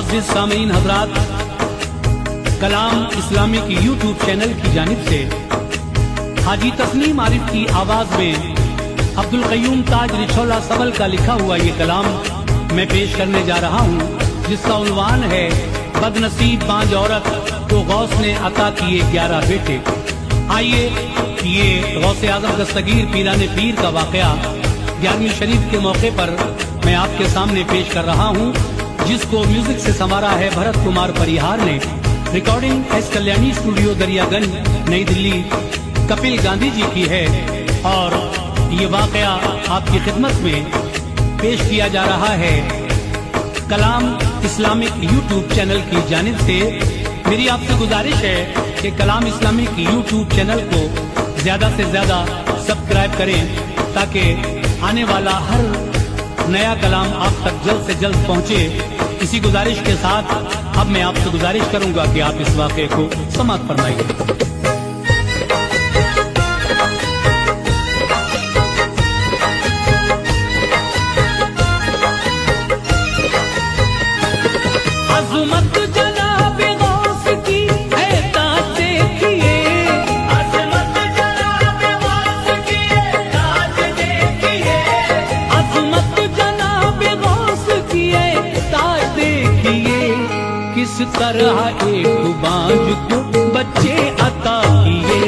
मुअज़्ज़िज़ सामीन हज़रात, कलाम इस्लामी की YouTube channel की जानिब से हाजी तस्नीम आरिफ की आवाज में अब्दुल क़य्यूम ताज रिछौला सबल का लिखा हुआ ये कलाम मैं पेश करने जा रहा हूँ, जिसका उन्वान है बदनसीब 5 औरत को गौस ने अता किए 11 बेटे। आइए ये गौसे आजम दस्तगीर पीराने पीर का वाकया 11वीं शरीफ के मौके पर मैं आपके सामने पेश कर रहा हूँ, जिसको म्यूजिक से संवारा है भरत कुमार परिहार ने। Recording S Kalyani studio Daryaganj नई दिल्ली कपिल गांधी जी की है और ये वाकया आपकी खिदमत में पेश किया जा रहा है कलाम इस्लामिक यूट्यूब चैनल की जानिब से। मेरी आपसे गुजारिश है कि कलाम इस्लामिक यूट्यूब चैनल को ज्यादा से ज्यादा सब्सक्राइब करें, ताकि आने वाला हर नया कलाम आप तक जल्द से जल्द पहुंचे। इसी गुजारिश के साथ अब मैं आपसे गुजारिश करूंगा कि आप इस वाक़े को समाप्त फरमाइए। अज़मत जनाब गौस की है ताज देखिए, अज़मत जनाब गौस की है ताज देखिए, अज़मत जनाब गौस की है ताज देखिए। किस तरह एक बांझ को बच्चे अता किए,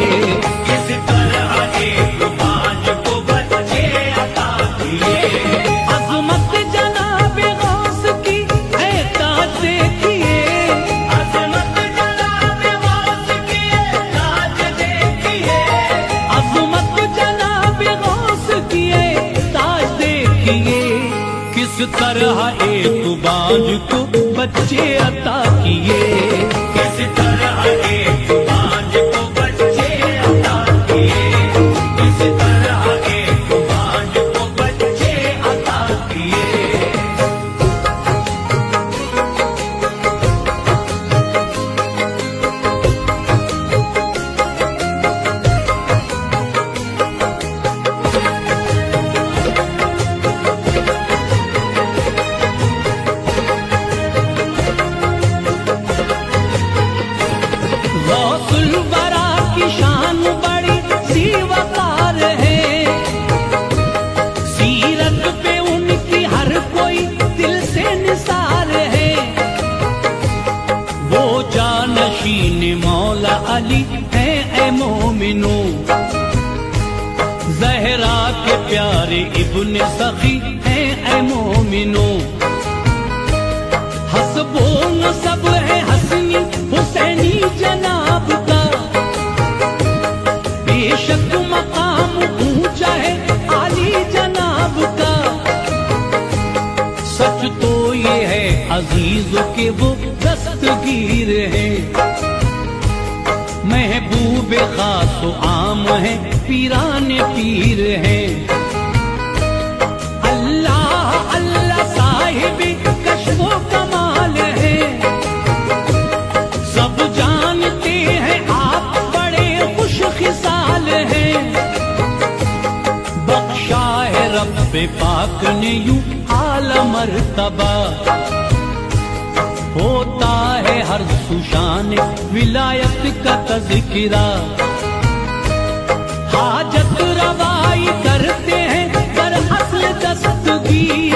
किस तरह एक बांझ को बच्चे अता किए। अज़मत जनाब गौस की है ताज देखिए, अज़मत जनाब गौस की है ताज देखिए, अज़मत जनाब गौस की है ताज देखिए। किस तरह एक बांझ को बच्चे अता किए, किस तरह एक बांझ को बच्चे अता किए, किस तरह एक बांझ को बच्चे अता किए। गौसुल वरा की शान बड़ी सी वकार है, सीरत पे उनकी हर कोई दिल से निसार है। वो जानशीन मौला अली है ए मोमिनो, ज़हरा के प्यारे इब्ने सखी है ए मोमिनो। हसबो नसब है हसनी हुसैनी जनाब का, बेशक मकाम ऊंचा है आली जनाब का। सच तो ये है अजीजों के वो दस्तगीर है, महबूब खास आम है पीराने पीर है। अल्लाह अल्लाह साहिब कश्फो कमाल है, सब जानते हैं आप बड़े खुश खिसाल हैं। बख्शा है रब्बे पाक ने यूं आला मर्तबा, होता है हर सुशान विलायत का तज़किरा। हाजत रवाई करते हैं पर असल दस्तगीर,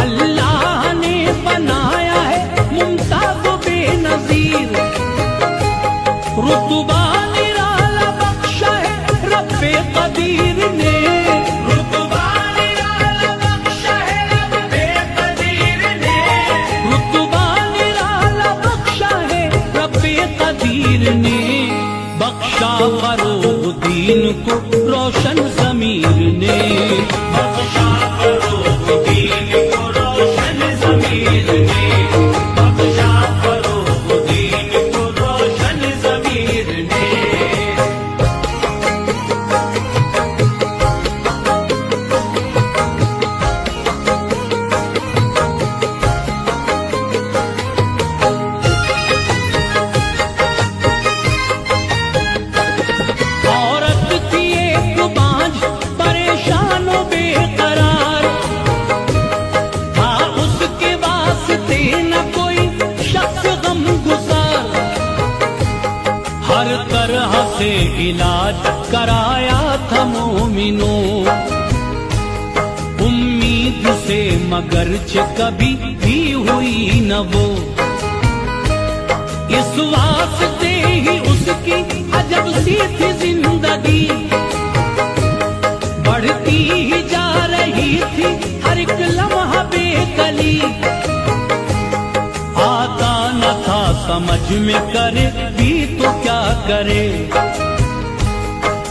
अल्लाह ने बनाया है मुमताज़ बेनज़ीर। रुतबा निराला बख्शा है रब्बे कदीर ने, रुतबा निराला बख्शा है रब्बे कदीर ने, रुतबा निराला बख्शा है रब्बे कदीर ने। बख्शा फरोग दीन को रोशन ज़मीर ने, बख्शा फरोग दीन को रोशन ज़मीर ने, बख्शा फरोग दीन को रोशन ज़मीर ने। औरत थी से इलाज कराया था मोमिनो, उम्मीद से मगरच कभी भी हुई न वो। इस वास्ते ही उसकी अजब सी थी जिंदगी, बढ़ती ही जा रही थी हर एक लम्हा बेकली। आता न था समझ में करे भी तो क्या करे,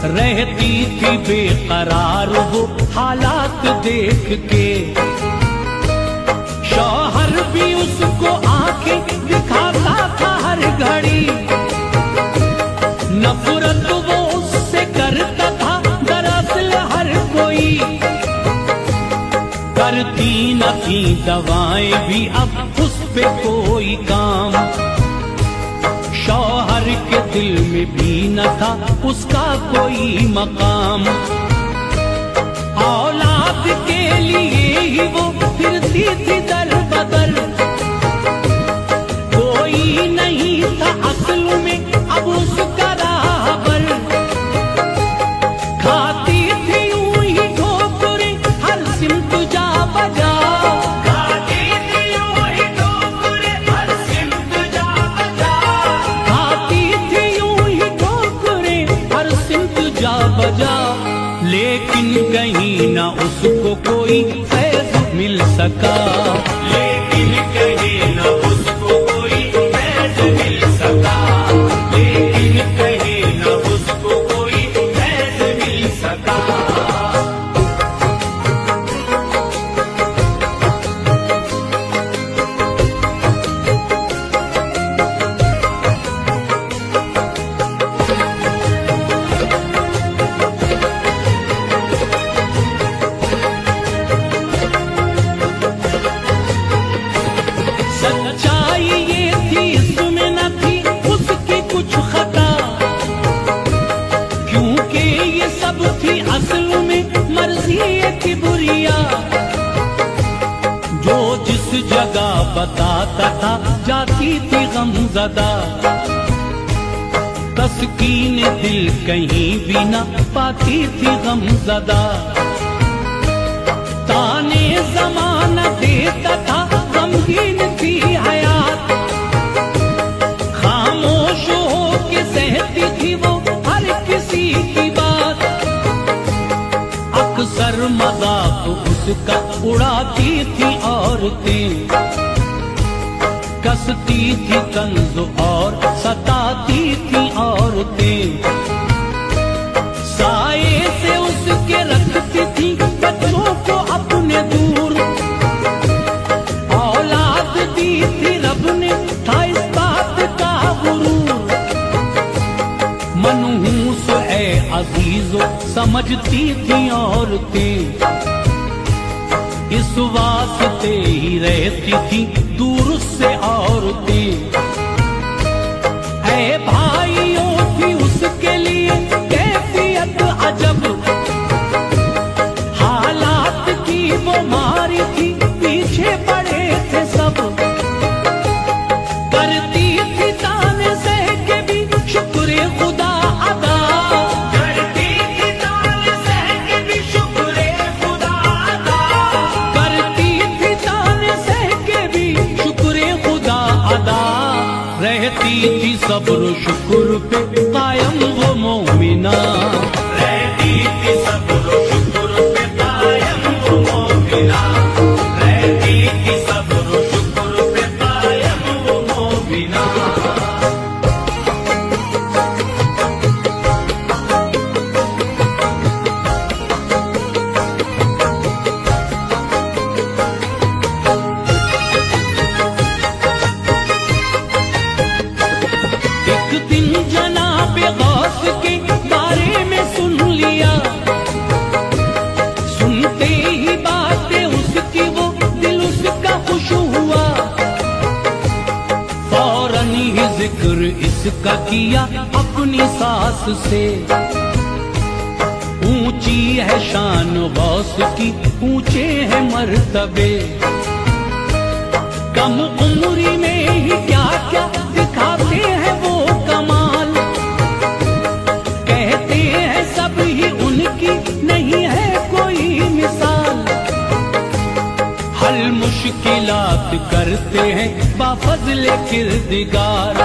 रहती थी बेकरार वो हालात देख के। शौहर भी उसको आंखें दिखाता था हर घड़ी, नफरत वो उससे करता था दरअसल हर कोई। करती न थी दवाएं भी अब उस पे कोई काम, शौहर के दिल में भी न था उसका कोई मकाम। औलाद के लिए ही वो फिरती थी दर बदर, कोई नहीं था असल में अब उसका राहबर। खाती थी यूं ही ठोकरे हर सिमत जा बजा, खाती थी यूं ही ठोकरे हर सिमत जा बजा, खाती थी यूं ही ठोकरे हर सिमत जा बजा। लेकिन कहीं ना उसको कोई फैज़ मिल सका, लेकिन कहीं ना उसको कोई फैज़ मिल सका, लेकिन कहीं ना उसको कोई फैज़ मिल सका। सच्चाई ये थी इसमें न थी उसकी कुछ खता, क्योंकि ये सब थी असल में मर्जी किबरिया। जो जिस जगह बताता था जाती थी गमज़दा, तस्कीन दिल कहीं भी न पाती थी गमज़दा। ताने ज़माना देता था गमगीन थी हयात, खामोश हो के सहती थी वो हर किसी की बात। अक्सर मजाक उसका उड़ाती थी औरतें, कसती थी तंज और सताती थी औरतें। साए से उसके रखती थी बच्चों को अपने दूर, औलाद दी थी रब ने था इस बात का गुरूर। मनहूस है अजीजों समझती थी औरतें, इस वास्ते ही रहती थी दूर से औरतें। ऐ भाइयों थी उसके लिए कैफियत अजब, हालात की वो मारी थी पीछे पड़े थे सब। करती थी ताने सह के भी शुक्र खुदा अदा, करती थी ताने सह के भी शुक्र खुदा अदा, करती थी ताने सह के भी शुक्र खुदा अदा। रहती थी सब्र शुक्र पे कायम वो मोमिना, रहती थी सब्र शुक्र पे कायम वो मोमिना, रहती थी सब्र शुक्र पे कायम वो मोमिना। एक दिन जनाबे गौस के बारे में सुन लिया, सुनते ही बातें उसकी वो दिल उसका खुश हुआ। फौरन ही जिक्र इसका किया अपनी सास से, ऊंची है शान गौस की ऊंचे हैं मर्तबे। कम उम्री में ही क्या क्या दिखाते हैं वो कमाल, हल मुश्किलात करते हैं बाफज़्ल किरदिगार।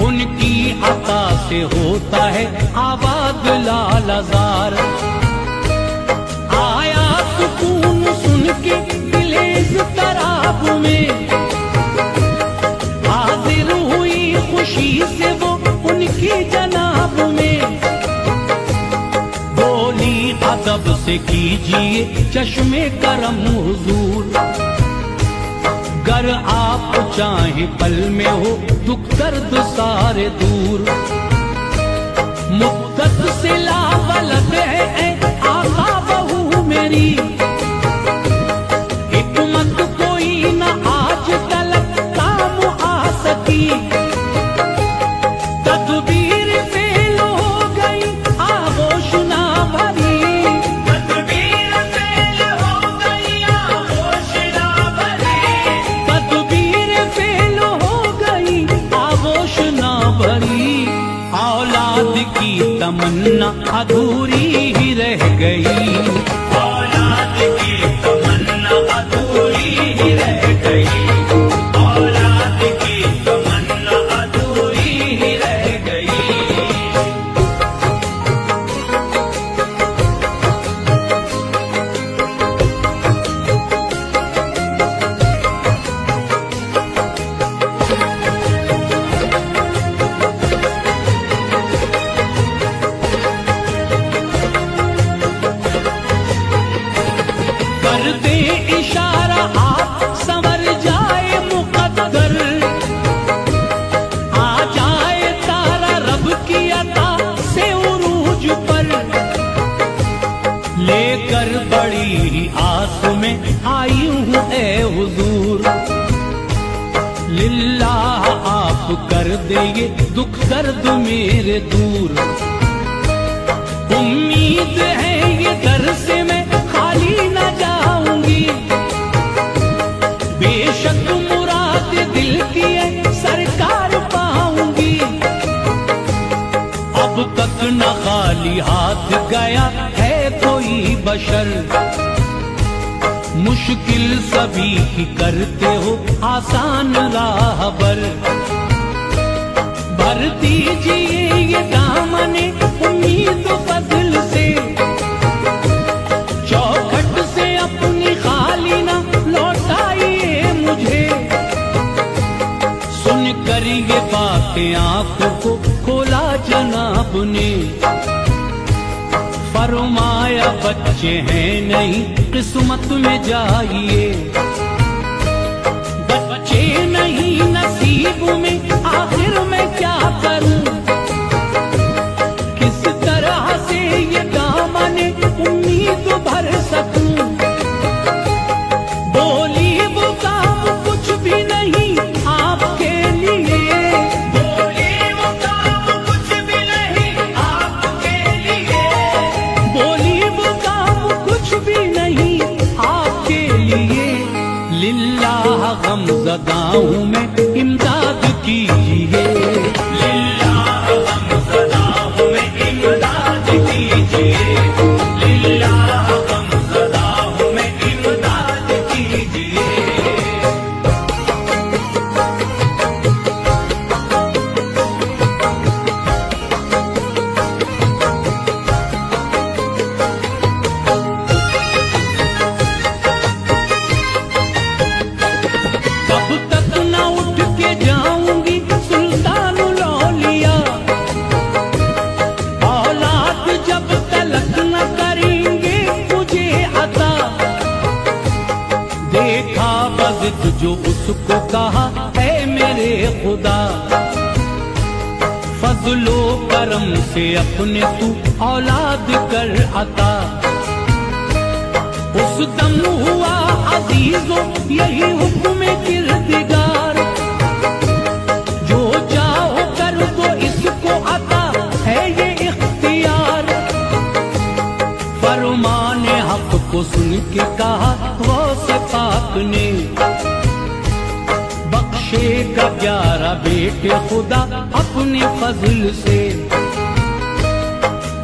उनकी अता से होता है आबाद लालजार। आया सुकून सुन के दिले इज़्तिराब में, हाजिर हुई खुशी से वो उनकी जनाब में। बोली अदब से कीजिए चश्मे करम हुजूर, गर आप चाहे पल में हो दुख दर्द सारे दूर। मुद्दत से लावलद है आका बहू मेरी, हिकमत कोई न आज तलक काम आ सकी। तदबीर फेल हो गई आगोश ना भरी, तदबीर फेल हो गई आगोश ना भरी, तदबीर फेल हो गई आगोश ना भरी। औलाद की तमन्ना अधूरी ही रह गई, औलाद की तमन्ना अधूरी ही रह गई, औलाद की तमन्ना अधूरी ही रह गई। कर दे इशारा आप संवर जाए मुकद्दर, आ जाए तारा रब की अता से उरूज पर। लेकर बड़ी आस में आई हूँ ए हुजूर, लिल्लाह आप कर दे ये दुख दर्द मेरे दूर। उम्मीद है ये दर से मैं खाली न जाऊंगी, बेशक मुराद दिल की है सरकार पाऊंगी। अब तक न खाली हाथ गया है कोई बशर, मुश्किल सभी की करते हो आसान राह पर। भर दीजिए ये दामने उम्मीद फजल से, चौखट से अपनी खाली ना लौटाइए मुझे। सुन कर ये बातें आंखों को खोला जनाब ने, फरमाया बच्चे हैं नहीं किस्मत में जाइए। बच्चे नहीं नसीब में आखिर मैं क्या करूं, किस तरह से ये दामने उम्मीद भर सकूं। बोली वो काम कुछ भी नहीं आपके लिए, बोली वो काम कुछ भी नहीं आपके लिए, बोली वो काम कुछ भी नहीं आपके लिए। लिल्लाह गमज़दा हूँ मैं इमदाद कीजिए, लिल्लाह गमज़दा हूँ मैं इमदाद कीजिए, लिल्लाह गमज़दा हूँ मैं इमदाद कीजिए। कब तक न उठ के जाऊंगी सुल्तानुल औलिया, औलाद जब तलक न करेंगे मुझे अता। देखा बज़िद जो उसको कहा है मेरे खुदा, फज़लो करम से अपने तू औलाद कर अता। उस दम हुआ अजीजों यही हुक्म किरदिगार, जो चाहो कर दो इसको अता है ये इख्तियार। फरमाने हक को सुन के कहा गौसे पाक ने, बख्शेगा 11 बेटे खुदा अपने फजल से।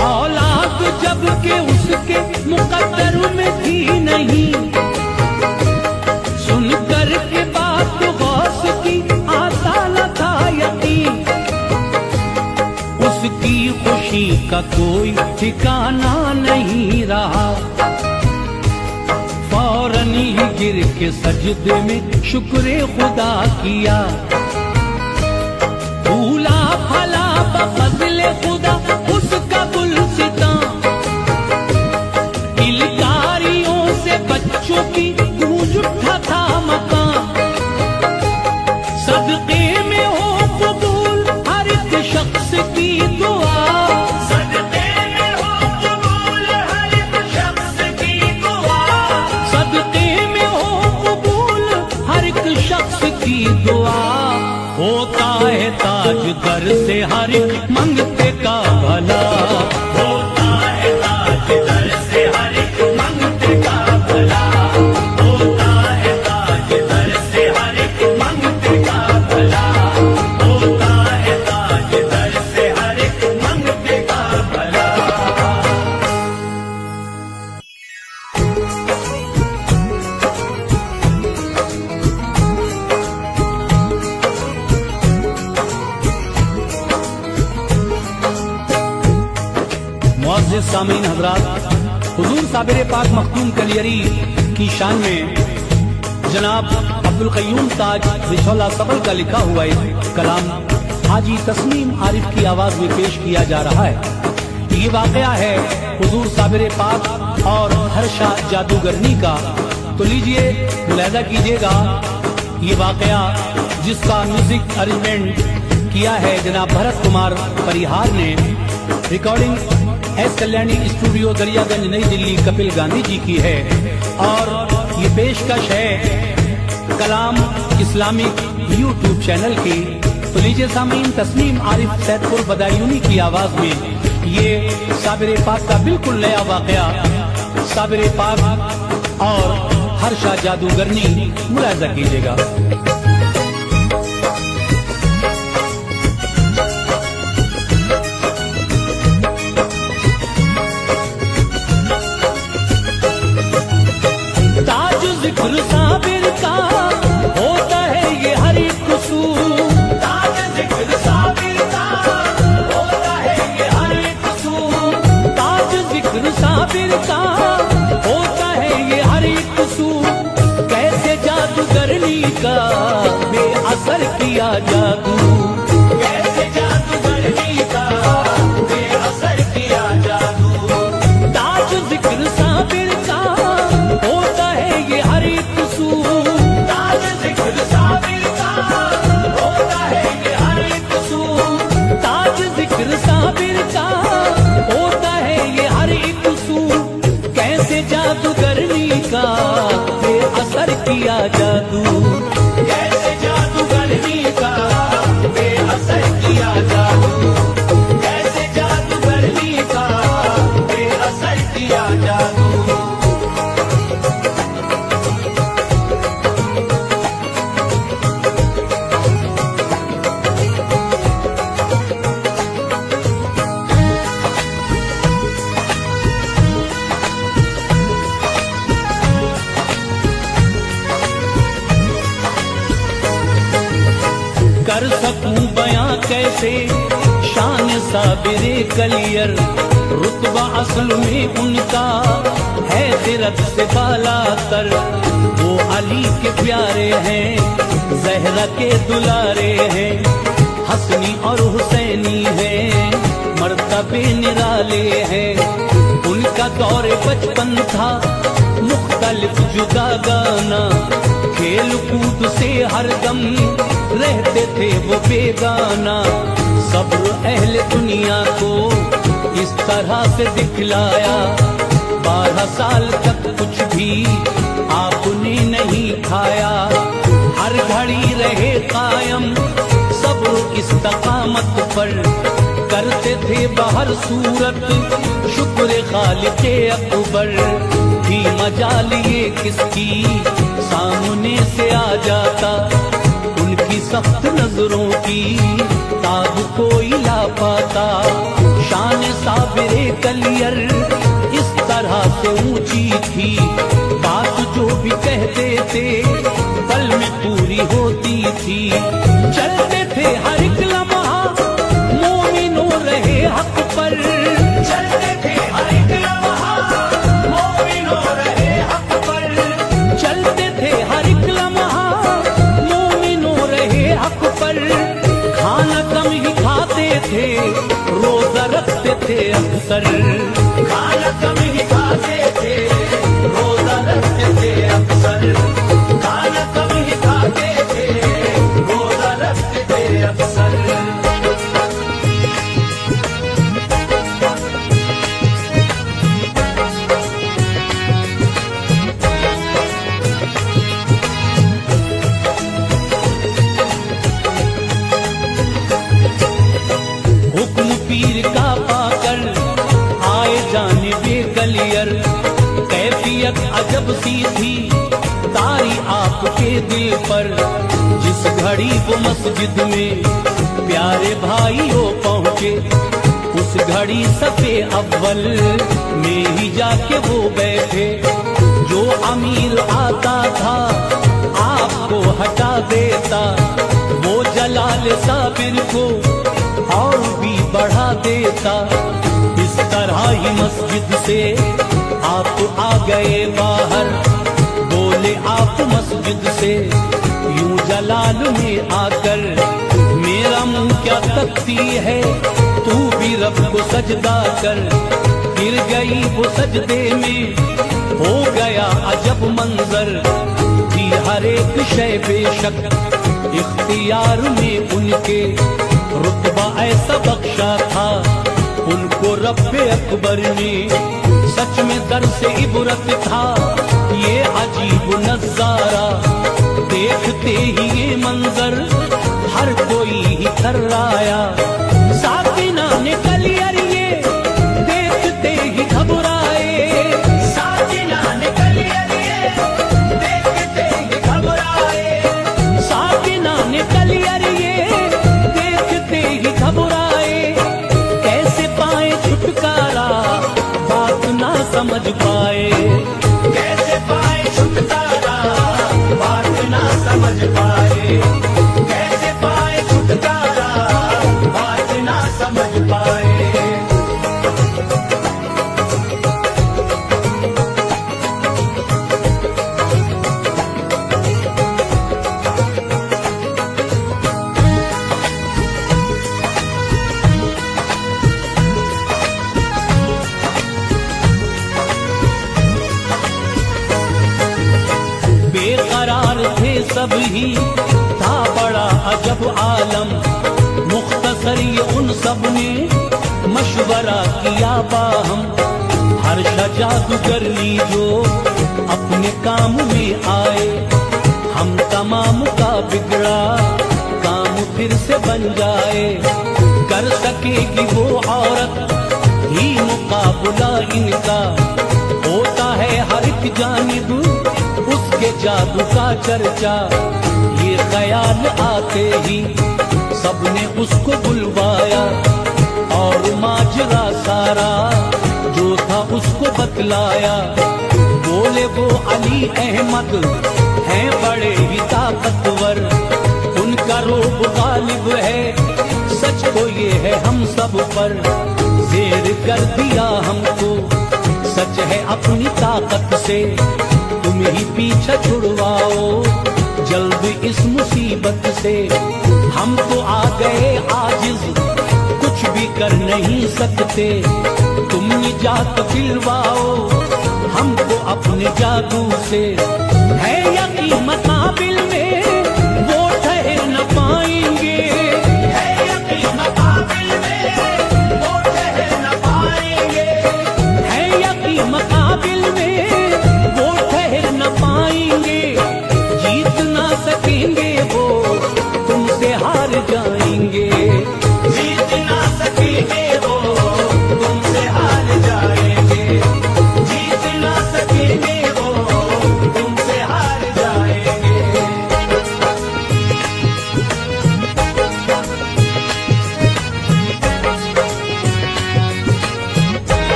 औलाद जब के उसके मुकद्दर में थी नहीं, गनी गिर के सजदे में शुक्र खुदा किया। फूला फला बफज़्ल खुदा उसका गुलसितां, किलकारियों से बच्चों की गूंज उठा था मकान। सदके में हो कबूल हर एक शख्स की दुआ, सदके में हो कबूल हर एक शख्स की दुआ, सदके में हो कबूल हर एक शख्स की दुआ। होता है ताज दर से हर एक मंगते का भला, होता है ताज दर से हर एक मंगते का भला, होता है ताज दर से हर एक मंगते का भला, होता है ताज दर से हर एक मंगते का भला। मुअज़्ज़िज़ सामीन हज़रात, हुज़ूर साबिर पाक मखदूम कलियरी की शान में जनाब अब्दुल क़य्यूम ताज रिछौला सबल का लिखा हुआ एक कलाम हाजी तस्नीम आरिफ की आवाज में पेश किया जा रहा है। ये वाक़या है हुज़ूर साबिर पाक और हर्षा जादूगरनी का। तो लीजिए मुलाहिज़ा कीजिएगा ये वाक़या, जिसका म्यूजिक अरेंजमेंट किया है जनाब भरत कुमार परिहार ने। Recording S Kalyani studio Daryaganj नई दिल्ली कपिल गांधी जी की है। और ये पेशकश है कलाम इस्लामिक यूट्यूब चैनल की। तो लीजिए सामीन, तस्नीम आरिफ सैदपुर बदायूनी की आवाज में ये साबिर पाक का बिल्कुल नया वाकया, साबिर पाक और हर्षा जादूगरनी, मुलाहिज़ा कीजिएगा। जिक्र साबिर का होता है ये हर एक कसूर, ताज जिक्र साबिर का होता है ये हर एक कसूर, ताज जिक्र साबिर का होता है ये हर एक कसूर। कैसे जादूगरनी का बेअसर किया जादू, कैसे जादूगरनी का बेअसर किया जादू। ताज जिक्र साबिर का होता है ये हर एक कसूर, ताज जिक्र साबिर का होता है ये हर एक कसूर, ताज जिक्र साबिर का होता है ये हर एक कसूर। कैसे जादूगरनी का बेअसर किया जादू, कैसे जादूगरनी का बेअसर किया जादू, कैसे जादूगरनी का बेअसर किया जादू। कर सकूं बयां कैसे शान साबिरे कलियर, रुतबा असल में उनका है तिरत से बाला तर। वो अली के प्यारे हैं, जहरा के दुलारे हैं, हसनी और हुसैनी हैं, मर्तबे निराले हैं। उनका दौर बचपन था मुख्तलिफ जुदा गाना, खेल कूद से हरदम रहते थे वो बेगाना। सब्र अहले दुनिया को इस तरह से दिखलाया, 12 साल तक कुछ भी आपने नहीं खाया। हर घड़ी रहे कायम सब्र इस्तकामत पर, करते थे बाहर सूरत शुक्र खालिके अकबर। भी मजाल ये किसकी सामने से आ जाता, उनकी सख्त नजरों की ताब कोई ला पाता। शान साबिरे कलियर इस तरह से ऊंची थी, बात जो भी कहते थे पल में पूरी होती थी। चलते थे हर एक लम्हा मोमिनो रहे हक पर, चलते थे हर एक लम्हा मोमिनो रहे हक पर, अक्सर। खाना कम ही खाते थे, रोजा रखते थे अक्सर। खाना कम ही खाते थे, रोजा रखते थे अक्सर। हुक्म पीर का पाकर आए जाने बेगलियर, कैफियत अजब सी थी तारी आपके दिल पर। जिस घड़ी वो मस्जिद में प्यारे भाइयों पहुँचे, उस घड़ी सफे अव्वल में ही जाके वो बैठे। जो अमीर आता था आपको हटा देता, वो जलाल साबिर को और भी बढ़ा देता। इस तरह ही मस्जिद से आप आ गए बाहर, बोले आप मस्जिद से यूं जलाल में आकर, मेरा मुंह क्या तकती है, तू भी रब को सजदा कर। गिर गई वो सजदे में, हो गया अजब मंजर, कि हर एक शय बेशक इख्तियार में उनके। रुतबा ऐसा बख्शा था उनको रब्बे अकबर ने, सच में दर से इबरत था ये अजीब नजारा। देखते ही ये मंजर हर कोई ही थर्राया। साकिना ने कलियर ये देखते ही घबराए। साकिना ने कलियर ये देखते ही घबराए। साकिना ने कलियर ये देखते ही घबराए। कैसे पाए छुटकारा बात ना समझ पाए। कैसे पाए छुटकारा बात ना समझ पाए। कैसे पाए छुटकारा बात ना समझ पाए। बेकरार थे सब ही, था बड़ा अजब आलम। मुख्तसर ये उन सब ने मशवरा किया बाहम। हर जादूगर ली जो अपने काम में आए, हम तमाम का बिगड़ा काम फिर से बन जाए। कर सकेगी वो औरत ही मुकाबला इनका, होता है हर एक जानिब उसके जादू का चर्चा। ये ख्याल आते ही सबने उसको बुलवाया, और माजरा सारा जो था उसको बतलाया। बोले वो अली अहमद हैं बड़े ही ताकतवर, उनका रोब गालिब है, सच तो ये है हम सब पर। जेर कर दिया हमको सच है अपनी ताकत से, तुम ही पीछा छुड़वाओ जल्द इस मुसीबत से। हम तो आ गए आजिज, कुछ भी कर नहीं सकते, तुम निजात दिलवाओ हमको अपने जादू से। है यकीन मकाबिल में वो ठहर न पाएंगे। है यकीन मकाबिल में वो ठहर न पाएंगे। है यकीन मकाबिल में वो ठहर न पाएंगे। जीत ना सकेंगे वो तुमसे हार जाएंगे। जीत ना सकेंगे वो तुमसे हार जाएंगे। जीत ना सकेंगे वो तुमसे हार जाएंगे।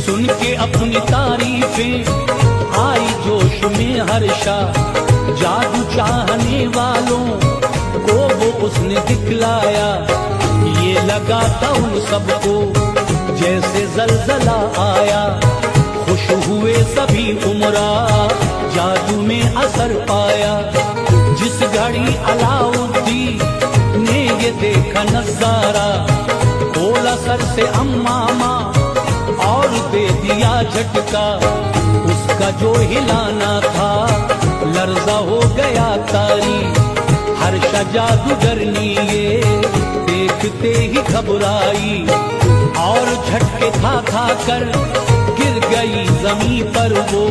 सुन के अपनी तारीफें आई जोश में हर्षा। जादू चाहने वालों को वो उसने दिखलाया। ये लगा था उन सबको जैसे जलजला आया। खुश हुए सभी उमरा जादू में असर पाया। जिस घड़ी अलाउद्दीन ने ये देखा नजारा, बोला सर से अम्मामा और दे दिया झटका। उसका जो हिलाना था लर्जा हो गया तारी, हर जादूगरनी ये देखते ही घबराई और झटके खा कर गिर गई जमीन पर वो।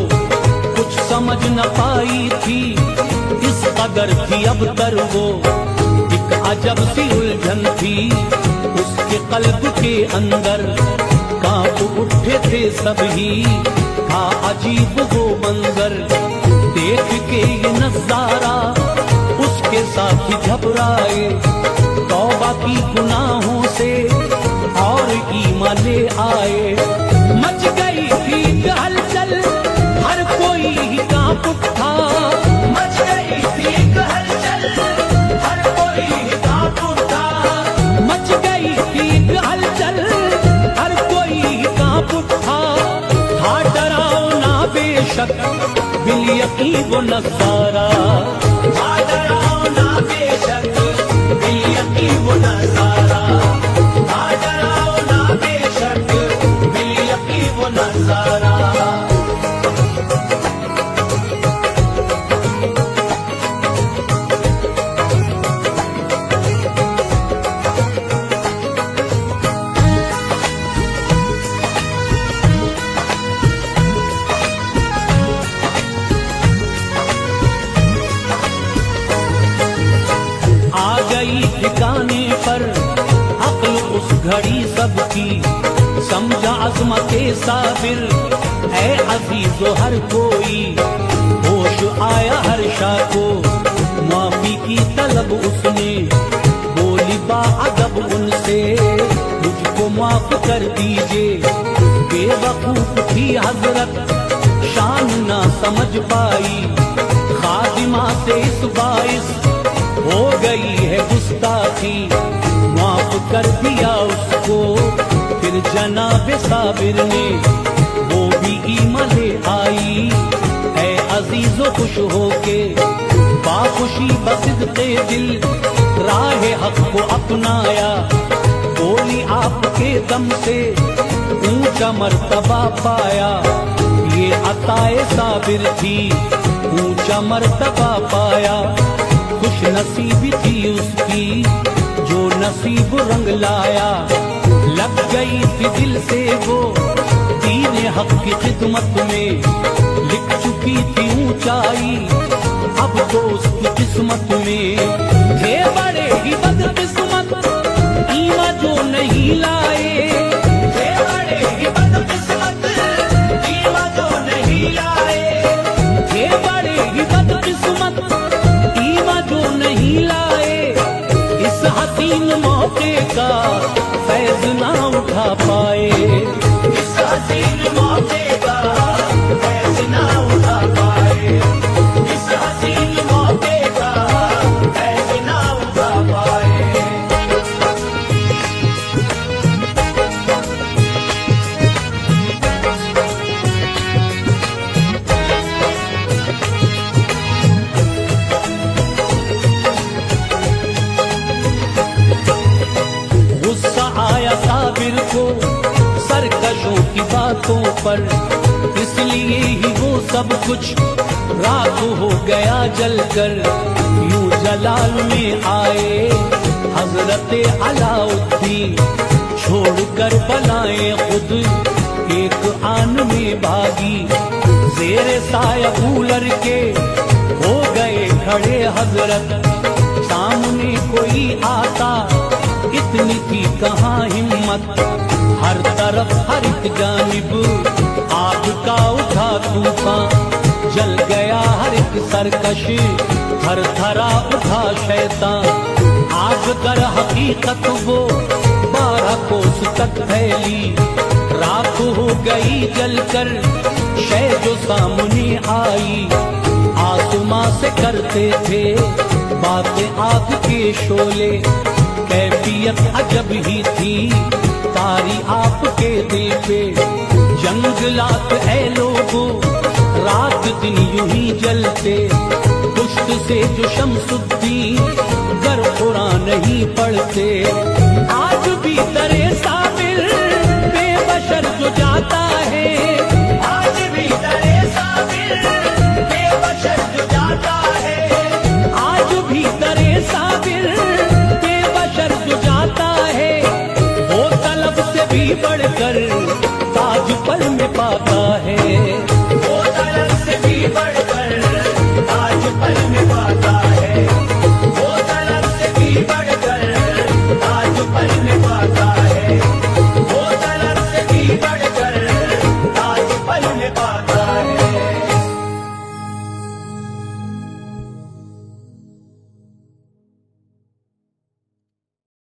कुछ समझ न पाई थी इस कदर थी अब तर वो। एक अजब सी उलझन थी उसके कल्ब के अंदर, कांप उठे थे सभी, था अजीब वो मंजर। देख के ये नजारा उसके साथ ही घबराए, तौबा की गुनाहों से और ईमान ले आए। मच गई थी हलचल, हर कोई ही कांप उठा। मच गई थी हलचल, हर कोई ही कांप उठा। मच गई थी हलचल, हर कोई ही कांप उठा। था डरावना बेशक बिल यकीन वो नजारा, था डरावना बेशक बिल यकीन वो नजारा, था डरावना बेशक बिल यकीन वो नजारा। ठिकाने पर अक्ल उस घड़ी सबकी, समझा अज़मते साबिर ऐ अजीजो हर कोई। होश आया हर शाह को माफी की तलब उसने, बोली बाअदब उनसे मुझको माफ कर दीजिए। बेवकूफ थी हजरत शान ना समझ पाई, खादिमा से इस बाइस हो गई है गुस्ताखी। माफ कर दिया उसको फिर जनाब साबिर ने, वो भी ईमान ले आई है अजीजो खुश होके। बाखुशी बसिदक़े दिल राह हक को अपनाया, बोली आपके दम से ऊंचा मर्तबा पाया। ये अताए साबिर थी ऊंचा मर्तबा पाया। खुश नसीबी थी उसकी जो नसीब रंग लाया। लग गई थी दिल से वो दीन हक की खिदमत में, लिख चुकी थी ऊंचाई अब तो उसकी किस्मत में। थे बड़े ही बदकिस्मत ईमान जो नहीं लाए, थे बड़े ही बदकिस्मत ईमान जो नहीं लाए। थे बड़े ही बदकिस्मत जो नहीं लाए, इस हसीन मौके का फैज ना उठा पाए। इस हसीन मौके का फैज ना उठा पाए, इस हसीन मौके का फैज ना उठा पाए। साबिर को सरकशों की बातों पर, इसलिए ही वो सब कुछ राख हो गया जलकर। यूं जलाल में आए हजरत अलाउद्दीन, छोड़कर बलाएं खुद एक आन में भागी। जेरे साया कूलर के हो गए खड़े हजरत, सामने कोई आता इतनी थी कहाँ हिम्मत। हर तरफ हर एक जानिब आग का उठा तूफान, जल गया हर एक सरकश हर थरा उठा शैतान। आग कर हकीकत वो 12 कोस तक फैली, राख हो गई जलकर शय जो सामने आई। आसमां से करते थे बातें आग के शोले, कैफियत अजब ही थी तारी आपके दिल पे। जंगलात ऐ लोगों रात दिन यूं ही जलते, दुश्मन से जो शमसुद्दीन गर कुरान नहीं पढ़ते, आज भी दरे साबिर बेबशर जो जाता है, आज भी दरे साबिर बेबशर जो जाता है, आज भी दरे साबिर बेबशर जो जाता है, वो तलब से भी बढ़कर